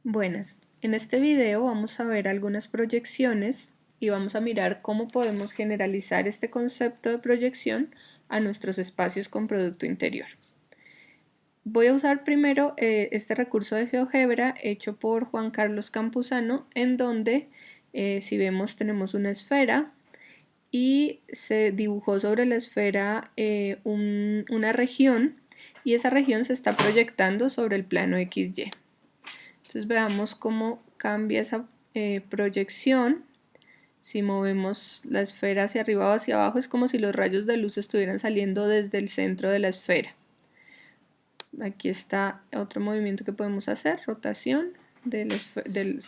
Buenas, en este video vamos a ver algunas proyecciones y vamos a mirar cómo podemos generalizar este concepto de proyección a nuestros espacios con producto interior. Voy a usar primero este recurso de GeoGebra hecho por Juan Carlos Campuzano, en donde si vemos tenemos una esfera y se dibujó sobre la esfera una región y esa región se está proyectando sobre el plano XY. Entonces veamos cómo cambia esa proyección. Si movemos la esfera hacia arriba o hacia abajo, es como si los rayos de luz estuvieran saliendo desde el centro de la esfera. Aquí está otro movimiento que podemos hacer, rotación de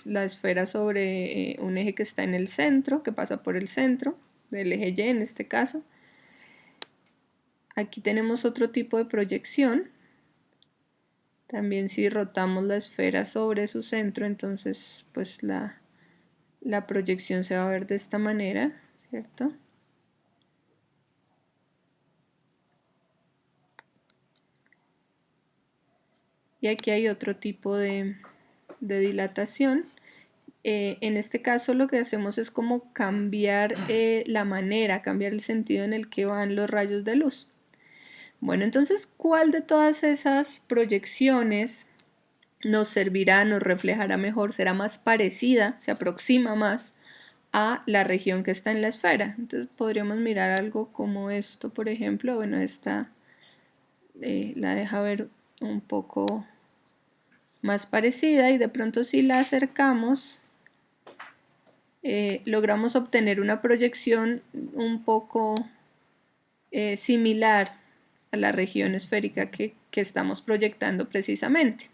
la esfera sobre un eje que está en el centro, que pasa por el centro, del eje Y en este caso. Aquí tenemos otro tipo de proyección. También si rotamos la esfera sobre su centro, entonces pues la proyección se va a ver de esta manera, ¿cierto? Y aquí hay otro tipo de dilatación. En este caso lo que hacemos es como cambiar la manera, cambiar el sentido en el que van los rayos de luz. Bueno, entonces, ¿cuál de todas esas proyecciones nos servirá, nos reflejará mejor, será más parecida, se aproxima más a la región que está en la esfera? Entonces podríamos mirar algo como esto, por ejemplo. Bueno, esta la deja ver un poco más parecida y de pronto si la acercamos logramos obtener una proyección un poco similar a la región esférica que estamos proyectando precisamente.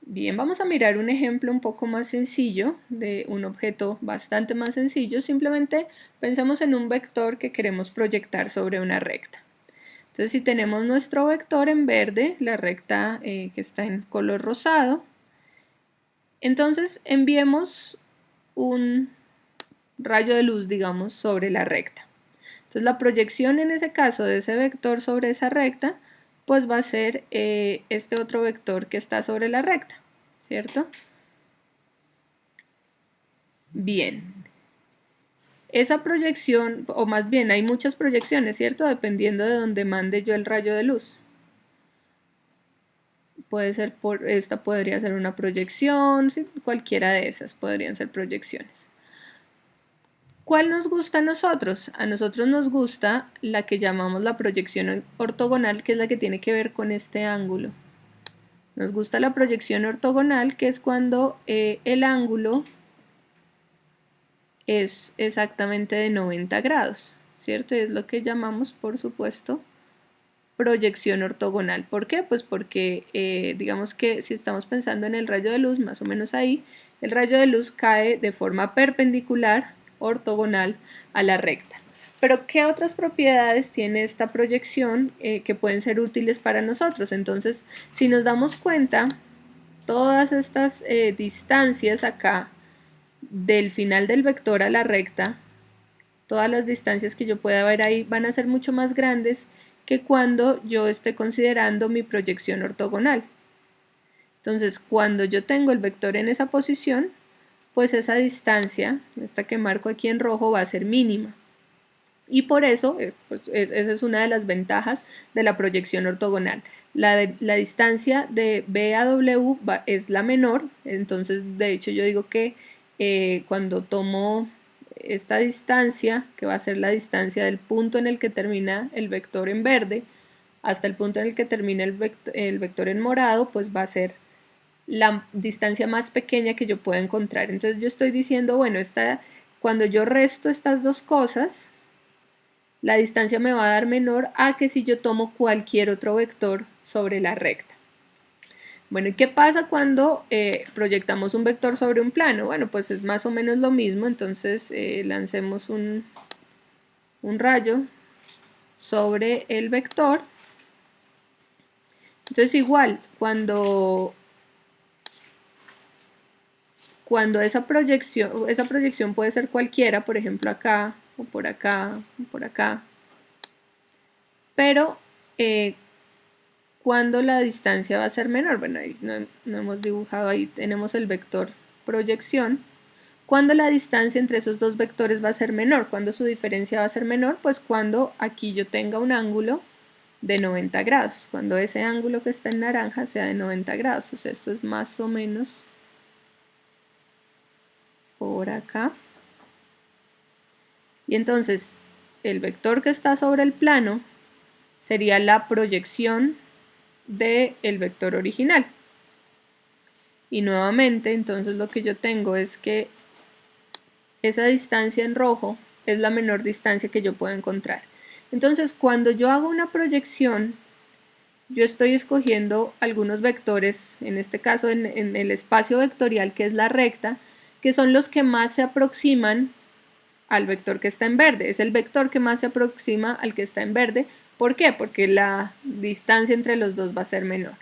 Bien, vamos a mirar un ejemplo un poco más sencillo de un objeto bastante más sencillo. Simplemente pensamos en un vector que queremos proyectar sobre una recta. Entonces, si tenemos nuestro vector en verde, la recta que está en color rosado, entonces enviemos un rayo de luz, digamos, sobre la recta. Entonces, la proyección en ese caso de ese vector sobre esa recta, pues va a ser este otro vector que está sobre la recta, ¿cierto? Bien. Esa proyección, o más bien hay muchas proyecciones, ¿cierto? Dependiendo de dónde mande yo el rayo de luz. Puede ser esta podría ser una proyección, ¿sí? Cualquiera de esas podrían ser proyecciones. ¿Cuál nos gusta a nosotros? A nosotros nos gusta la que llamamos la proyección ortogonal, que es la que tiene que ver con este ángulo. Nos gusta la proyección ortogonal, que es cuando el ángulo es exactamente de 90 grados, ¿cierto? Es lo que llamamos, por supuesto, proyección ortogonal. ¿Por qué? Pues porque digamos que si estamos pensando en el rayo de luz, más o menos ahí, el rayo de luz cae de forma perpendicular, ortogonal a la recta. Pero ¿qué otras propiedades tiene esta proyección que pueden ser útiles para nosotros? Entonces, si nos damos cuenta, todas estas distancias acá, del final del vector a la recta, todas las distancias que yo pueda ver ahí van a ser mucho más grandes que cuando yo esté considerando mi proyección ortogonal. Entonces, cuando yo tengo el vector en esa posición, pues esa distancia, esta que marco aquí en rojo, va a ser mínima. Y por eso, pues, esa es una de las ventajas de la proyección ortogonal. La distancia de B a W es la menor, entonces de hecho yo digo que cuando tomo esta distancia, que va a ser la distancia del punto en el que termina el vector en verde, hasta el punto en el que termina el vector en morado, pues va a ser la distancia más pequeña que yo pueda encontrar. Entonces yo estoy diciendo, bueno, cuando yo resto estas dos cosas, la distancia me va a dar menor a que si yo tomo cualquier otro vector sobre la recta. Bueno, ¿y qué pasa cuando proyectamos un vector sobre un plano? Bueno, pues es más o menos lo mismo, entonces lancemos un rayo sobre el vector. Entonces igual, cuando esa proyección puede ser cualquiera, por ejemplo acá, o por acá, o por acá, pero cuando la distancia va a ser menor. Bueno, ahí no hemos dibujado, ahí tenemos el vector proyección. Cuando la distancia entre esos dos vectores va a ser menor, cuando su diferencia va a ser menor, pues cuando aquí yo tenga un ángulo de 90 grados, cuando ese ángulo que está en naranja sea de 90 grados, o sea, esto es más o menos por acá. Y entonces el vector que está sobre el plano sería la proyección del vector original. Y nuevamente, entonces lo que yo tengo es que esa distancia en rojo es la menor distancia que yo puedo encontrar. Entonces, cuando yo hago una proyección, yo estoy escogiendo algunos vectores, en este caso en el espacio vectorial que es la recta, que son los que más se aproximan al vector que está en verde. Es el vector que más se aproxima al que está en verde. ¿Por qué? Porque la distancia entre los dos va a ser menor.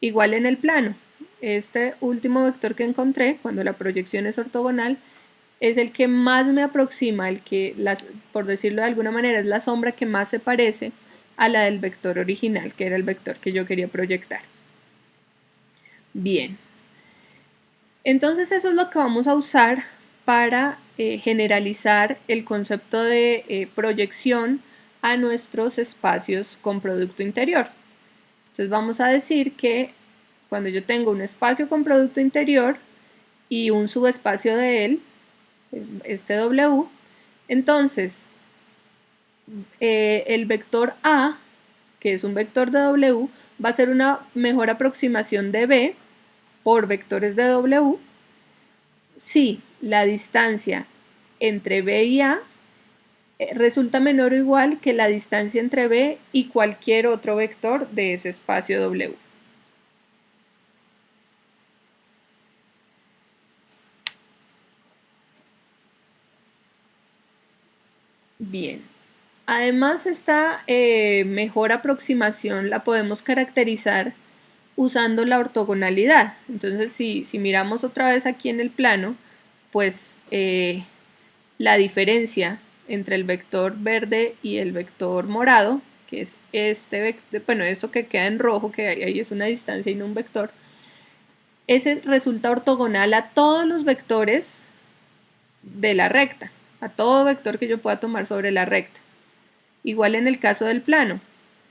Igual en el plano. Este último vector que encontré, cuando la proyección es ortogonal, es el que más me aproxima, el que, por decirlo de alguna manera, es la sombra que más se parece a la del vector original, que era el vector que yo quería proyectar. Bien. Entonces eso es lo que vamos a usar para generalizar el concepto de proyección a nuestros espacios con producto interior. Entonces vamos a decir que cuando yo tengo un espacio con producto interior y un subespacio de él, este W, entonces el vector A, que es un vector de W, va a ser una mejor aproximación de B por vectores de W si la distancia entre B y A resulta menor o igual que la distancia entre B y cualquier otro vector de ese espacio W. Bien, además esta mejor aproximación la podemos caracterizar usando la ortogonalidad. Entonces si miramos otra vez aquí en el plano, pues la diferencia entre el vector verde y el vector morado, que es este vector, bueno, esto que queda en rojo, que ahí es una distancia y no un vector, ese resulta ortogonal a todos los vectores de la recta, a todo vector que yo pueda tomar sobre la recta. Igual en el caso del plano,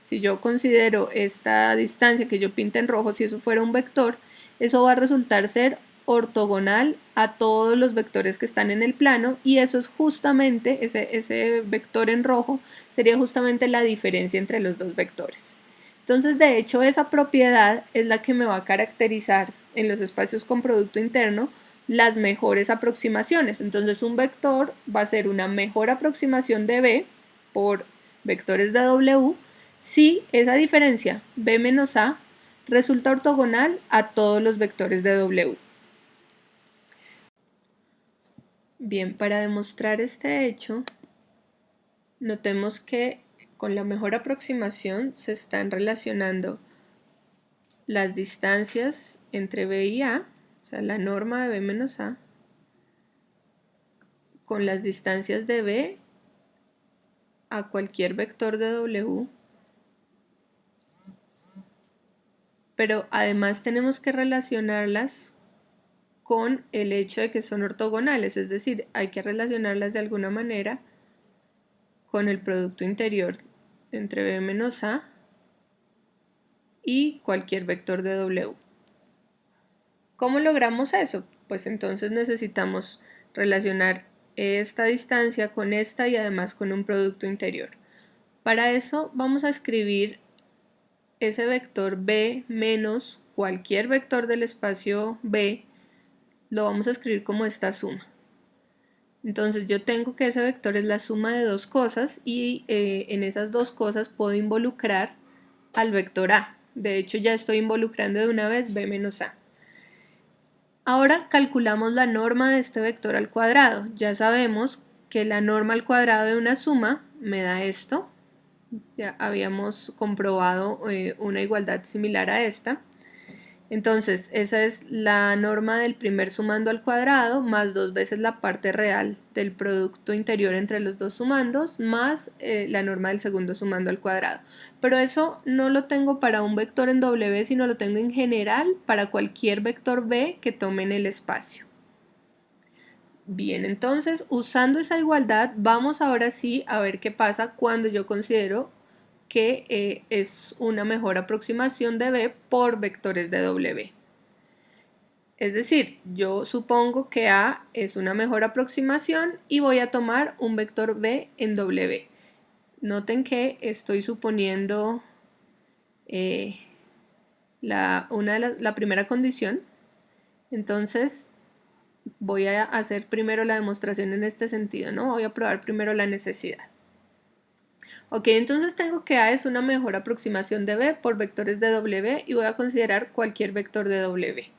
si yo considero esta distancia que yo pinta en rojo, si eso fuera un vector, eso va a resultar ser ortogonal a todos los vectores que están en el plano, y eso es justamente, ese vector en rojo sería justamente la diferencia entre los dos vectores. Entonces, de hecho, esa propiedad es la que me va a caracterizar en los espacios con producto interno las mejores aproximaciones. Entonces, un vector va a ser una mejor aproximación de B por vectores de W si esa diferencia B menos A resulta ortogonal a todos los vectores de W. Bien, para demostrar este hecho, notemos que con la mejor aproximación se están relacionando las distancias entre B y A, o sea, la norma de B menos A, con las distancias de B a cualquier vector de W, pero además tenemos que relacionarlas con el hecho de que son ortogonales, es decir, hay que relacionarlas de alguna manera con el producto interior entre B menos A y cualquier vector de W. ¿Cómo logramos eso? Pues entonces necesitamos relacionar esta distancia con esta y además con un producto interior. Para eso vamos a escribir ese vector B menos cualquier vector del espacio B, lo vamos a escribir como esta suma. Entonces yo tengo que ese vector es la suma de dos cosas y en esas dos cosas puedo involucrar al vector A. De hecho ya estoy involucrando de una vez B menos A. Ahora calculamos la norma de este vector al cuadrado. Ya sabemos que la norma al cuadrado de una suma me da esto. Ya habíamos comprobado una igualdad similar a esta. Entonces, esa es la norma del primer sumando al cuadrado, más 2 veces la parte real del producto interior entre los dos sumandos, más la norma del segundo sumando al cuadrado. Pero eso no lo tengo para un vector en W, sino lo tengo en general para cualquier vector B que tome en el espacio. Bien, entonces, usando esa igualdad, vamos ahora sí a ver qué pasa cuando yo considero que es una mejor aproximación de B por vectores de W. Es decir, yo supongo que A es una mejor aproximación y voy a tomar un vector B en W. Noten que estoy suponiendo la primera condición. Entonces voy a hacer primero la demostración en este sentido, ¿no? Voy a probar primero la necesidad. Ok, entonces tengo que A es una mejor aproximación de B por vectores de W y voy a considerar cualquier vector de W.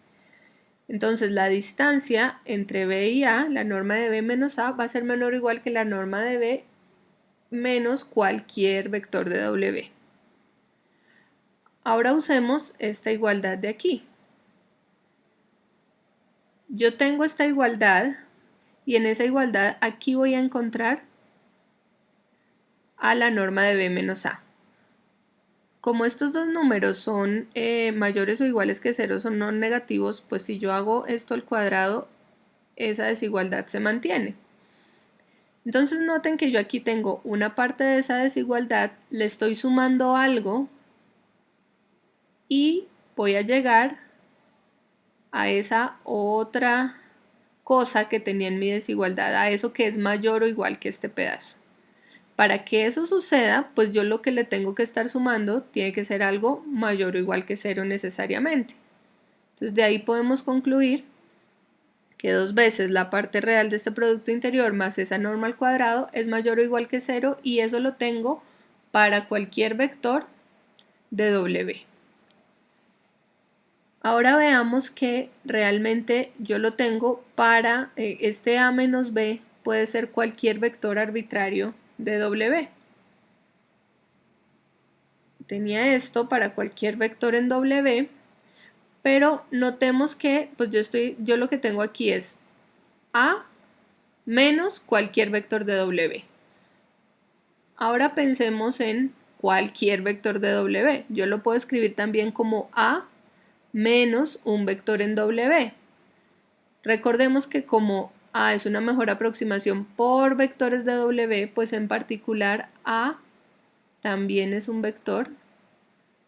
Entonces la distancia entre B y A, la norma de B menos A, va a ser menor o igual que la norma de B menos cualquier vector de W. Ahora usemos esta igualdad de aquí. Yo tengo esta igualdad y en esa igualdad aquí voy a encontrar a la norma de B menos A. Como estos dos números son mayores o iguales que 0, son no negativos, pues si yo hago esto al cuadrado, esa desigualdad se mantiene. Entonces noten que yo aquí tengo una parte de esa desigualdad, le estoy sumando algo y voy a llegar a esa otra cosa que tenía en mi desigualdad, a eso que es mayor o igual que este pedazo. Para que eso suceda, pues yo lo que le tengo que estar sumando tiene que ser algo mayor o igual que 0 necesariamente. Entonces de ahí podemos concluir que 2 veces la parte real de este producto interior más esa norma al cuadrado es mayor o igual que 0 y eso lo tengo para cualquier vector de W. Ahora veamos que realmente yo lo tengo para este A menos B puede ser cualquier vector arbitrario de W. Tenía esto para cualquier vector en W, pero notemos que pues yo lo que tengo aquí es A menos cualquier vector de W. Ahora pensemos en cualquier vector de W. Yo lo puedo escribir también como A menos un vector en W. Recordemos que como A es una mejor aproximación por vectores de W, pues en particular A también es un vector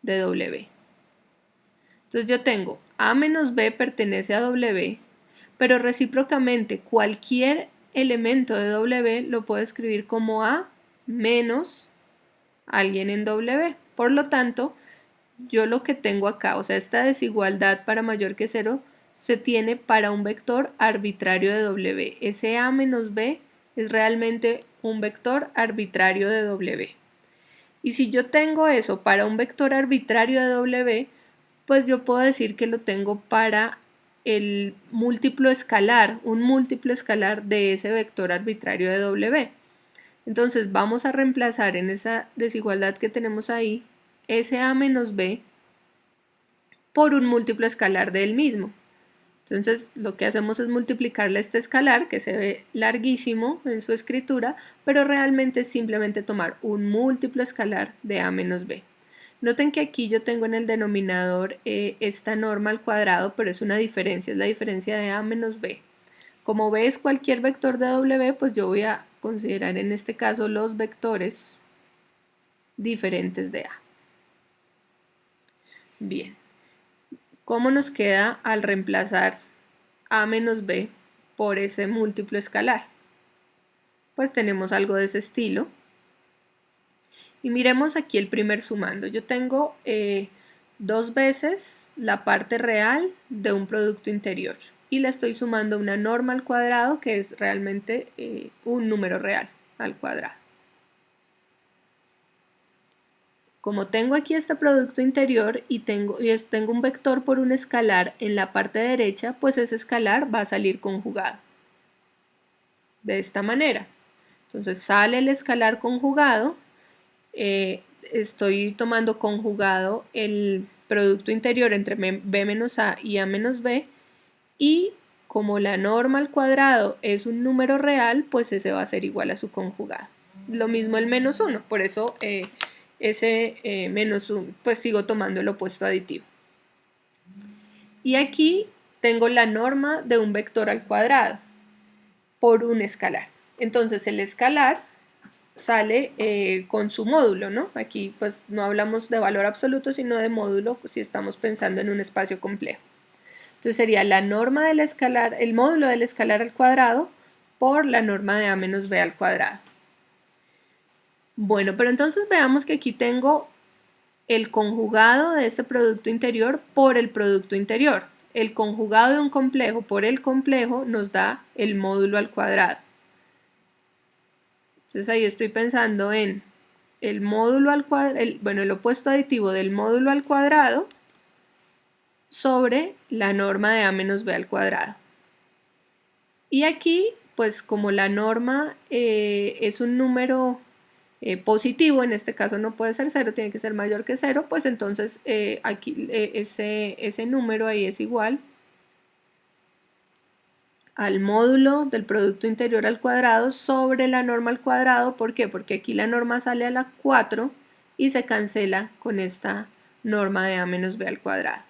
de W. Entonces yo tengo A menos B pertenece a W, pero recíprocamente cualquier elemento de W lo puedo escribir como A menos alguien en W. Por lo tanto, yo lo que tengo acá, o sea, esta desigualdad para mayor que 0, se tiene para un vector arbitrario de W. Ese A menos B es realmente un vector arbitrario de W. Y si yo tengo eso para un vector arbitrario de W, pues yo puedo decir que lo tengo para el múltiplo escalar, un múltiplo escalar de ese vector arbitrario de W. Entonces vamos a reemplazar en esa desigualdad que tenemos ahí ese A menos B por un múltiplo escalar del mismo. Entonces lo que hacemos es multiplicarle este escalar que se ve larguísimo en su escritura, pero realmente es simplemente tomar un múltiplo escalar de A menos B. Noten que aquí yo tengo en el denominador esta norma al cuadrado, pero es una diferencia, es la diferencia de A menos B. Como B es cualquier vector de W, pues yo voy a considerar en este caso los vectores diferentes de A. Bien, ¿cómo nos queda al reemplazar A menos B por ese múltiplo escalar? Pues tenemos algo de ese estilo. Y miremos aquí el primer sumando. Yo tengo 2 veces la parte real de un producto interior y le estoy sumando una norma al cuadrado que es realmente un número real al cuadrado. Como tengo aquí este producto interior y tengo un vector por un escalar en la parte derecha, pues ese escalar va a salir conjugado. De esta manera. Entonces sale el escalar conjugado. Estoy tomando conjugado el producto interior entre b menos a y a menos b, y como la norma al cuadrado es un número real, pues ese va a ser igual a su conjugado. Lo mismo el menos 1, por eso ese menos 1, pues sigo tomando el opuesto aditivo. Y aquí tengo la norma de un vector al cuadrado por un escalar. Entonces el escalar sale con su módulo, ¿no? Aquí pues no hablamos de valor absoluto, sino de módulo, pues, si estamos pensando en un espacio complejo. Entonces sería la norma del escalar, el módulo del escalar al cuadrado por la norma de a menos b al cuadrado. Bueno, pero entonces veamos que aquí tengo el conjugado de este producto interior por el producto interior. El conjugado de un complejo por el complejo nos da el módulo al cuadrado. Entonces ahí estoy pensando en el módulo al cuadrado, el opuesto aditivo del módulo al cuadrado sobre la norma de a menos b al cuadrado. Y aquí, pues como la norma es un número positivo, en este caso no puede ser 0, tiene que ser mayor que 0, pues entonces aquí ese número ahí es igual al módulo del producto interior al cuadrado sobre la norma al cuadrado. ¿Por qué? Porque aquí la norma sale a la 4 y se cancela con esta norma de a menos b al cuadrado.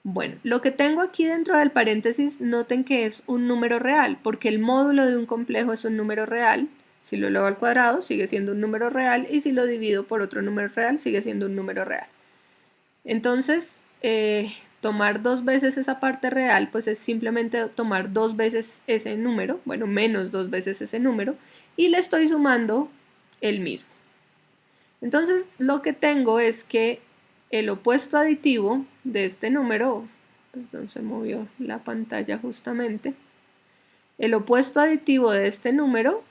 Bueno, lo que tengo aquí dentro del paréntesis, noten que es un número real, porque el módulo de un complejo es un número real. Si lo elevo al cuadrado, sigue siendo un número real, y si lo divido por otro número real, sigue siendo un número real. Entonces, tomar dos veces esa parte real, pues es simplemente tomar dos veces ese número, bueno, menos dos veces ese número, y le estoy sumando el mismo. Entonces, lo que tengo es que el opuesto aditivo de este número, perdón, se movió la pantalla justamente, el opuesto aditivo de este número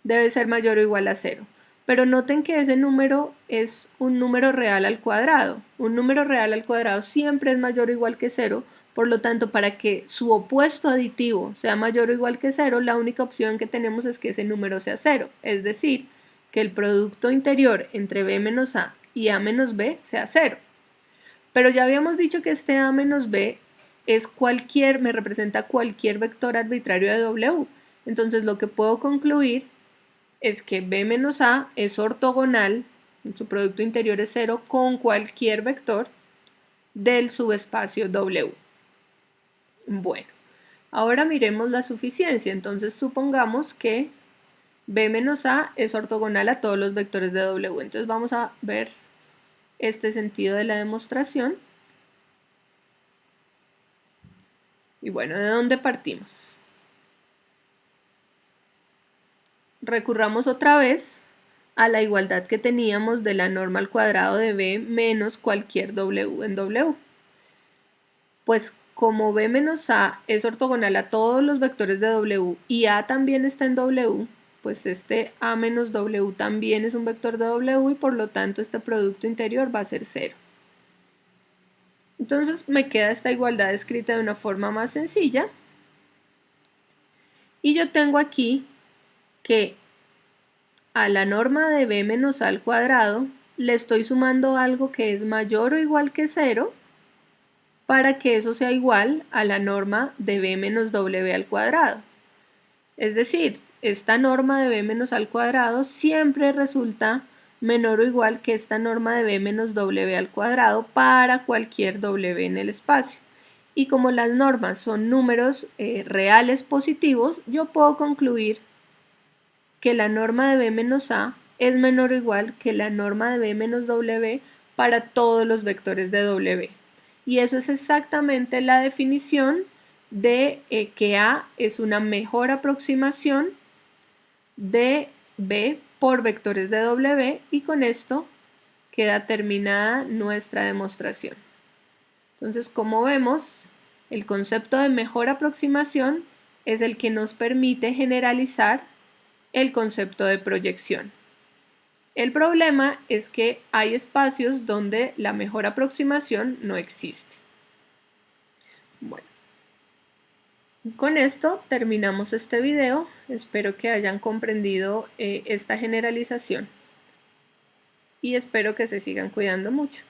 debe ser mayor o igual a 0. Pero noten que ese número es un número real al cuadrado. Un número real al cuadrado siempre es mayor o igual que 0, por lo tanto, para que su opuesto aditivo sea mayor o igual que 0, la única opción que tenemos es que ese número sea 0, es decir, que el producto interior entre b menos a y a menos b sea 0. Pero ya habíamos dicho que este a menos b es me representa cualquier vector arbitrario de W. Entonces lo que puedo concluir es que b menos a es ortogonal, su producto interior es 0, con cualquier vector del subespacio W. Bueno, ahora miremos la suficiencia. Entonces supongamos que b menos a es ortogonal a todos los vectores de W. Entonces vamos a ver este sentido de la demostración. Y bueno, ¿de dónde partimos? Recurramos otra vez a la igualdad que teníamos de la norma al cuadrado de b menos cualquier W en W. Pues como b menos a es ortogonal a todos los vectores de W y a también está en W, pues este a menos W también es un vector de W y por lo tanto este producto interior va a ser 0. Entonces me queda esta igualdad escrita de una forma más sencilla. Y yo tengo aquí que a la norma de b menos a al cuadrado le estoy sumando algo que es mayor o igual que 0 para que eso sea igual a la norma de b menos w al cuadrado. Es decir, esta norma de b menos al cuadrado siempre resulta menor o igual que esta norma de b menos w al cuadrado para cualquier w en el espacio. Y como las normas son números reales positivos, yo puedo concluir que la norma de b menos a es menor o igual que la norma de b menos w para todos los vectores de w. Y eso es exactamente la definición de que a es una mejor aproximación de b por vectores de w, y con esto queda terminada nuestra demostración. Entonces, como vemos, el concepto de mejor aproximación es el que nos permite generalizar el concepto de proyección. El problema es que hay espacios donde la mejor aproximación no existe. Bueno, con esto terminamos este video. Espero que hayan comprendido esta generalización y espero que se sigan cuidando mucho.